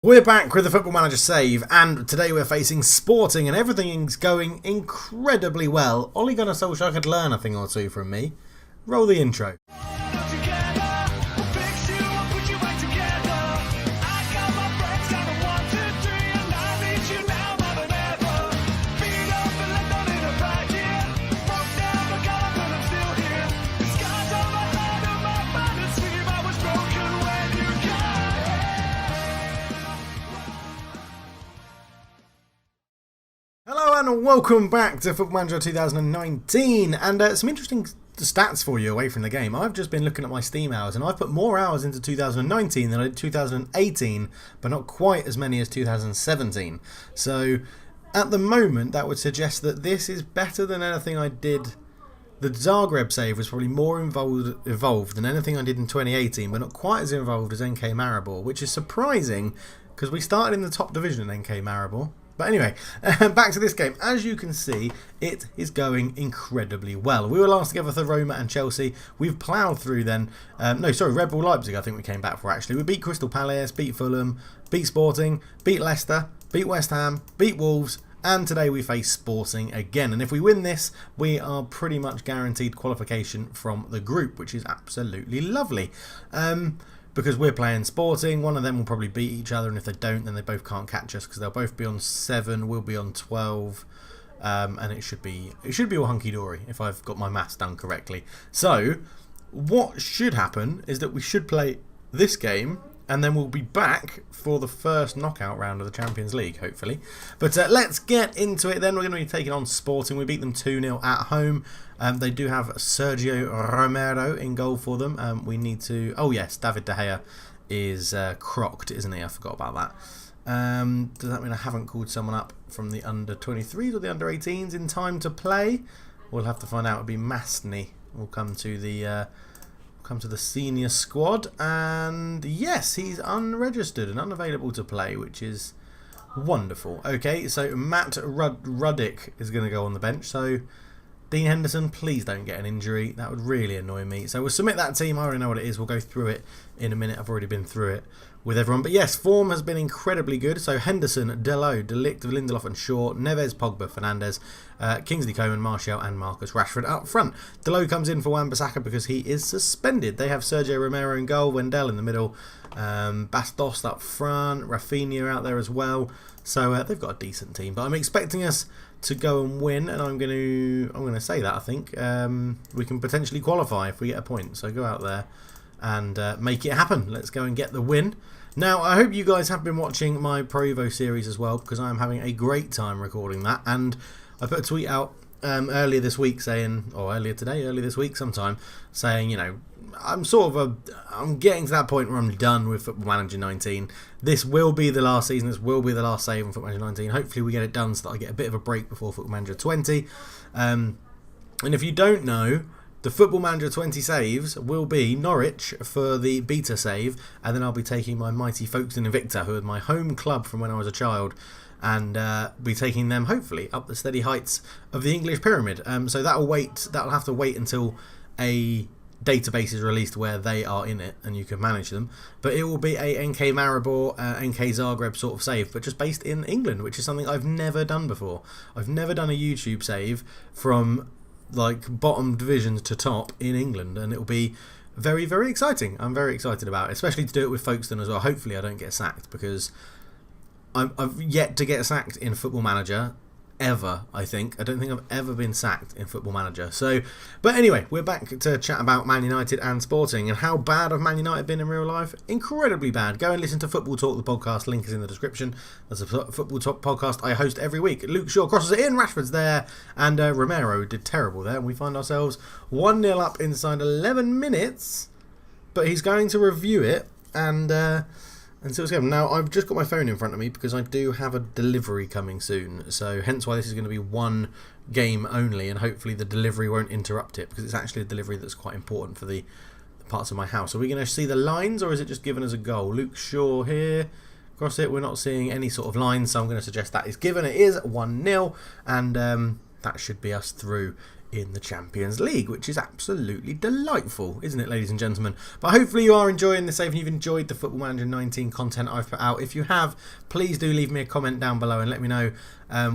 We're back with the Football Manager save, and today we're facing Sporting, and everything's going incredibly well. Ole Gunnar Solskjaer could learn a thing or two from me. Roll the intro. Hello and welcome back to Football Manager 2019, and some interesting stats for you away from the game. I've just been looking at my Steam hours, and I've put more hours into 2019 than I did 2018, but not quite as many as 2017. So at the moment that would suggest that this is better than anything I did. The Zagreb save was probably more involved than anything I did in 2018, but not quite as involved as NK Maribor, which is surprising because we started in the top division in NK Maribor. But anyway, back to this game. As you can see, it is going incredibly well. We were last together for Roma and Chelsea. We've ploughed through then. Red Bull Leipzig I think we came back for actually. We beat Crystal Palace, beat Fulham, beat Sporting, beat Leicester, beat West Ham, beat Wolves, and today we face Sporting again. And if we win this, we are pretty much guaranteed qualification from the group, which is absolutely lovely. Because we're playing Sporting, one of them will probably beat each other, and if they don't, then they both can't catch us because they'll both be on 7, we'll be on 12, and it should be all hunky dory if I've got my maths done correctly. So what should happen is that we should play this game, and then we'll be back for the first knockout round of the Champions League, hopefully. But let's get into it then. We're going to be taking on Sporting. We beat them 2-0 at home. They do have Sergio Romero in goal for them. We need to... Oh, yes, David De Gea is crocked, isn't he? I forgot about that. Does that mean I haven't called someone up from the under-23s or the under-18s in time to play? We'll have to find out. It'll be Masny. We'll come to the senior squad, and yes, he's unregistered and unavailable to play, which is wonderful. Okay, so Matt Ruddick is going to go on the bench. So Dean Henderson, please don't get an injury. That would really annoy me. So we'll submit that team. I already know what it is. We'll go through it in a minute. I've already been through it with everyone. But yes, form has been incredibly good. So Henderson, Delot, De Ligt, Lindelof and Shaw, Neves, Pogba, Fernandes, Kingsley Coman, Martial and Marcus Rashford up front. Delot comes in for Wan-Bissaka because he is suspended. They have Sergio Romero in goal, Wendell in the middle, Bastos up front, Rafinha out there as well. So they've got a decent team. But I'm expecting us to go and win, and I'm going to say that I think we can potentially qualify if we get a point. So go out there and make it happen. Let's go and get the win. Now, I hope you guys have been watching my Pro Evo series as well, because I'm having a great time recording that. And I put a tweet out earlier this week saying, or earlier this week sometime, saying, you know, I'm getting to that point where I'm done with Football Manager 19. This will be the last season. This will be the last save on Football Manager 19. Hopefully we get it done so that I get a bit of a break before Football Manager 20. And if you don't know, the Football Manager 20 saves will be Norwich for the beta save, and then I'll be taking my mighty Folkestone Invicta, who are my home club from when I was a child, and be taking them hopefully up the steady heights of the English pyramid. So that'll have to wait until a database is released where they are in it and you can manage them. But it will be a NK Maribor, NK Zagreb sort of save, but just based in England, which is something I've never done before. I've never done a YouTube save from like bottom divisions to top in England, and it'll be very, very exciting. I'm very excited about it, especially to do it with Folkestone as well. Hopefully I don't get sacked, because I've yet to get sacked in Football Manager ever. I don't think I've ever been sacked in Football Manager. So, but anyway, we're back to chat about Man United and Sporting, and how bad have Man United been in real life? Incredibly bad. Go and listen to Football Talk, the podcast. Link is in the description. That's a Football Talk podcast I host every week. Luke Shaw crosses it in, Rashford's there, and Romero did terrible there, and we find ourselves 1-0 up inside 11 minutes, but he's going to review it and so it's going. Now, I've just got my phone in front of me because I do have a delivery coming soon. So hence why this is going to be one game only, and hopefully the delivery won't interrupt it, because it's actually a delivery that's quite important for the parts of my house. Are we going to see the lines, or is it just given as a goal? Luke Shaw here. Across it, we're not seeing any sort of lines, so I'm going to suggest that is given. It is 1-0, and that should be us through in the Champions League, which is absolutely delightful, isn't it, ladies and gentlemen? But hopefully you are enjoying this, and you've enjoyed the Football Manager 19 content I've put out. If you have, please do leave me a comment down below and let me know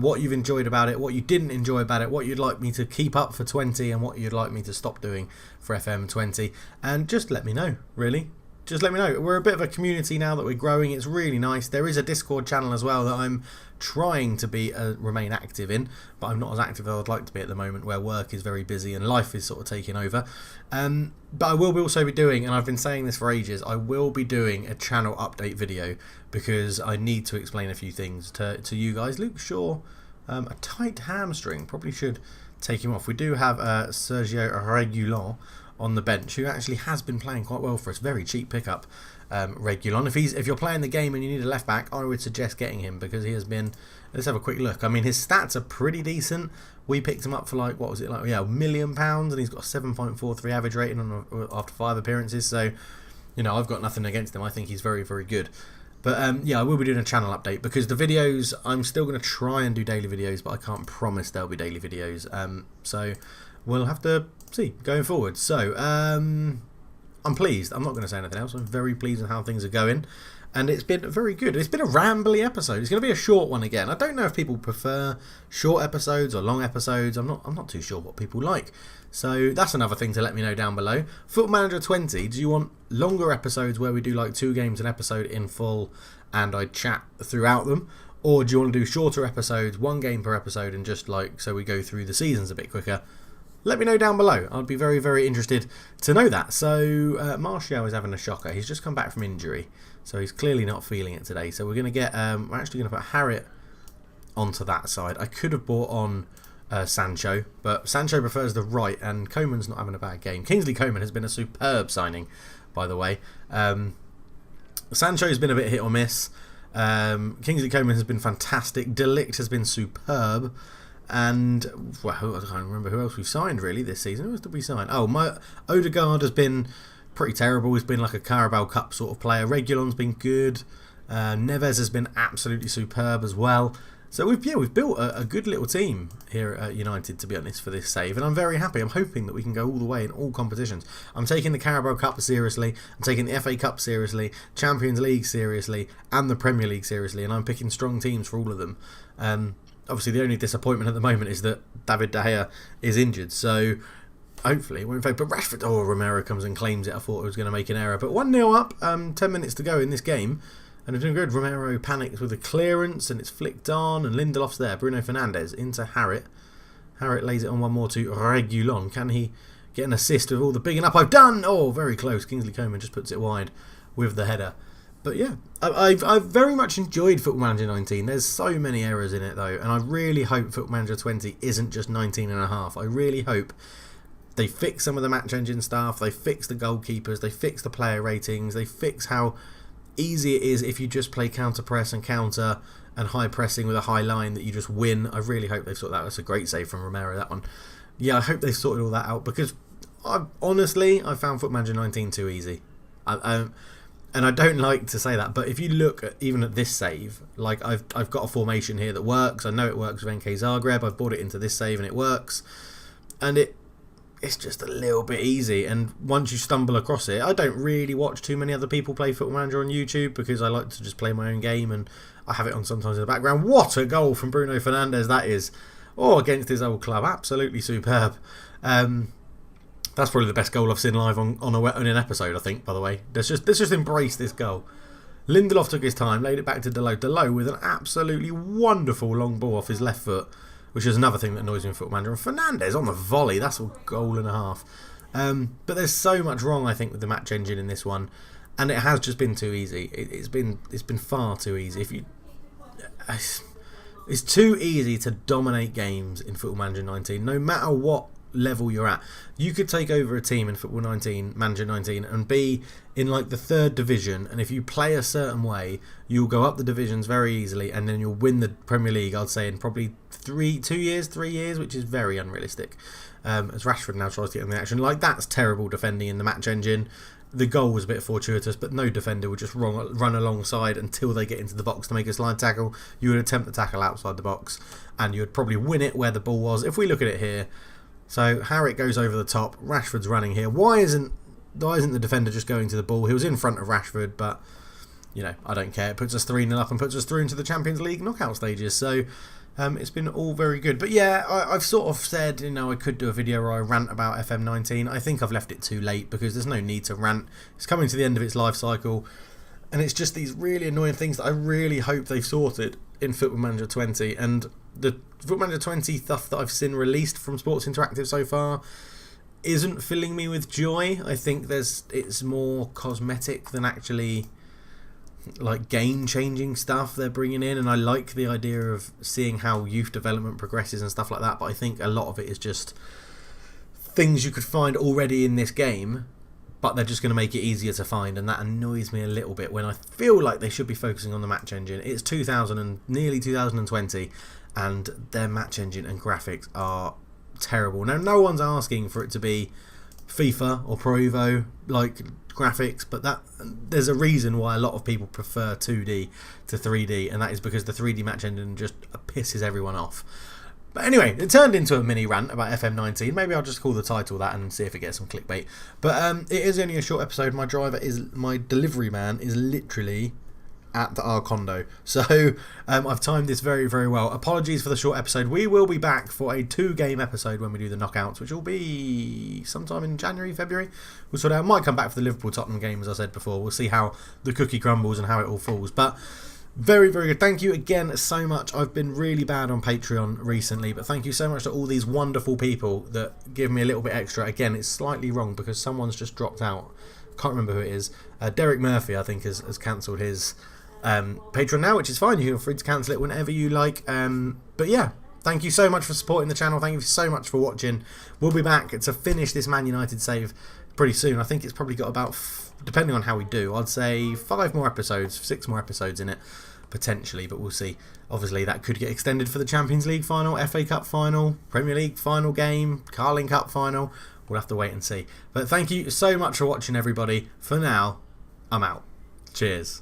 what you've enjoyed about it, what you didn't enjoy about it, what you'd like me to keep up for 20, and what you'd like me to stop doing for FM20. And just let me know, really. Just let me know. We're a bit of a community now that we're growing. It's really nice. There is a Discord channel as well that I'm trying to remain active in, but I'm not as active as I'd like to be at the moment, where work is very busy and life is sort of taking over. But I will also be doing, and I've been saying this for ages, I will be doing a channel update video because I need to explain a few things to you guys. Luke Shaw, a tight hamstring, probably should take him off. We do have Sergio Reguilon on the bench, who actually has been playing quite well for us. Very cheap pickup, Reguilon. If you're playing the game and you need a left back, I would suggest getting him because he has been. Let's have a quick look. I mean, his stats are pretty decent. We picked him up for like, what was it, like, yeah, £1 million, and he's got a 7.43 average rating after 5 appearances. So, you know, I've got nothing against him. I think he's very, very good. But yeah, I will be doing a channel update because the videos, I'm still going to try and do daily videos, but I can't promise there'll be daily videos. So we'll have to see going forward. So I'm pleased. I'm not going to say anything else. I'm very pleased with how things are going, and it's been very good. It's been a rambly episode. It's going to be a short one again. I don't know if people prefer short episodes or long episodes. I'm not too sure what people like. So that's another thing to let me know down below. Football Manager 20, do you want longer episodes where we do like 2 games an episode in full and I chat throughout them? Or do you want to do shorter episodes, 1 game per episode, and just like so we go through the seasons a bit quicker? Let me know down below. I'd be very, very interested to know that. So Martial is having a shocker. He's just come back from injury, so he's clearly not feeling it today. So we're going to get, we're actually going to put Harriet onto that side. I could have brought on Sancho, but Sancho prefers the right, and Coman's not having a bad game. Kingsley Coman has been a superb by the way. Sancho's been a bit hit or miss. Kingsley Coman has been fantastic. De Ligt has been superb. And, well, I can't remember who else we've signed, really, this season. Who else did we sign? Oh, Odegaard has been pretty terrible. He's been like a Carabao Cup sort of player. Reguilon's been good. Neves has been absolutely superb as well. So we've built a good little team here at United, to be honest, for this save, and I'm very happy. I'm hoping that we can go all the way in all competitions. I'm taking the Carabao Cup seriously, I'm taking the FA Cup seriously, Champions League seriously, and the Premier League seriously, and I'm picking strong teams for all of them. Obviously, the only disappointment at the moment is that David De Gea is injured, so hopefully it won't fade. But Rashford, Romero comes and claims it. I thought it was going to make an error, but 1-0 up, 10 minutes to go in this game. And it's doing good. Romero panics with a clearance and it's flicked on, and Lindelof's there. Bruno Fernandes into Harriet. Harriet lays it on one more to Reguilon. Can he get an assist with all the big enough? I've done! Oh, very close. Kingsley Coman just puts it wide with the header. But yeah, I've very much enjoyed Football Manager 19. There's so many errors in it though, and I really hope Football Manager 20 isn't just 19.5. I really hope they fix some of the match engine stuff, they fix the goalkeepers, they fix the player ratings, they fix how easy it is if you just play counter press and counter and high pressing with a high line that you just win. I really hope they've sorted that out. That's a great save from Romero, that one. Yeah, I hope they've sorted all that out because honestly, I found Football Manager 19 too easy. And I don't like to say that, but if you look even at this save, like I've got a formation here that works. I know it works with NK Zagreb. I've brought it into this save and it works. And it's just a little bit easy. And once you stumble across it, I don't really watch too many other people play Football Manager on YouTube because I like to just play my own game and I have it on sometimes in the background. What a goal from Bruno Fernandes that is. Oh, against his old club. Absolutely superb. That's probably the best goal I've seen live on an episode, I think, by the way. Let's just embrace this goal. Lindelof took his time, laid it back to Delot. Delot with an absolutely wonderful long ball off his left foot, which is another thing that annoys me in Football Manager. And Fernandes on the volley, that's a goal and a half. But there's so much wrong, I think, with the match engine in this one. And it has just been too easy. It's been far too easy. It's too easy to dominate games in Football Manager 19, no matter what level you're at. You could take over a team in Football 19, Manager 19, and be in like the 3rd division, and if you play a certain way, you'll go up the divisions very easily, and then you'll win the Premier League, I'd say, in probably 3 years, which is very unrealistic. As Rashford now tries to get in the action. Like, that's terrible defending in the match engine. The goal was a bit fortuitous, but no defender would just run alongside until they get into the box to make a slide tackle. You would attempt the tackle outside the box, and you would probably win it where the ball was. If we look at it here, So Harrick goes over the top. Rashford's running here. Why isn't the defender just going to the ball? He was in front of Rashford, but I don't care. It puts us 3-0 up and puts us through into the Champions League knockout stages. So it's been all very good. But yeah, I've sort of said, I could do a video where I rant about FM19. I think I've left it too late because there's no need to rant. It's coming to the end of its life cycle. And it's just these really annoying things that I really hope they've sorted in Football Manager 20. And the Football Manager 20 stuff that I've seen released from Sports Interactive so far isn't filling me with joy. I think it's more cosmetic than actually like game-changing stuff they're bringing in, and I like the idea of seeing how youth development progresses and stuff like that, but I think a lot of it is just things you could find already in this game, but they're just going to make it easier to find, and that annoys me a little bit when I feel like they should be focusing on the match engine. It's 2000 and nearly 2020, and their match engine and graphics are terrible. Now, no one's asking for it to be FIFA or Pro Evo like graphics, but there's a reason why a lot of people prefer 2D to 3D, and that is because the 3D match engine just pisses everyone off. But anyway, it turned into a mini rant about FM19. Maybe I'll just call the title that and see if it gets some clickbait. But it is only a short episode. My delivery man is literally at our condo, so I've timed this very, very well. Apologies for the short episode. We will be back for a 2-game episode when we do the knockouts, which will be sometime in January, February. We'll sort out. Might come back for the Liverpool-Tottenham game, as I said before. We'll see how the cookie crumbles and how it all falls. But very, very good. Thank you again so much. I've been really bad on Patreon recently, but thank you so much to all these wonderful people that give me a little bit extra. Again, it's slightly wrong because someone's just dropped out. Can't remember who it is. Derek Murphy, I think, has cancelled his Patreon now, which is fine. You feel free to cancel it whenever you like. But yeah, thank you so much for supporting the channel. Thank you so much for watching. We'll be back to finish this Man United save pretty soon. I think it's probably got about, depending on how we do, I'd say 5 more episodes, 6 more episodes in it, potentially, but we'll see. Obviously, that could get extended for the Champions League final, FA Cup final, Premier League final game, Carling Cup final. We'll have to wait and see. But thank you so much for watching, everybody. For now, I'm out. Cheers.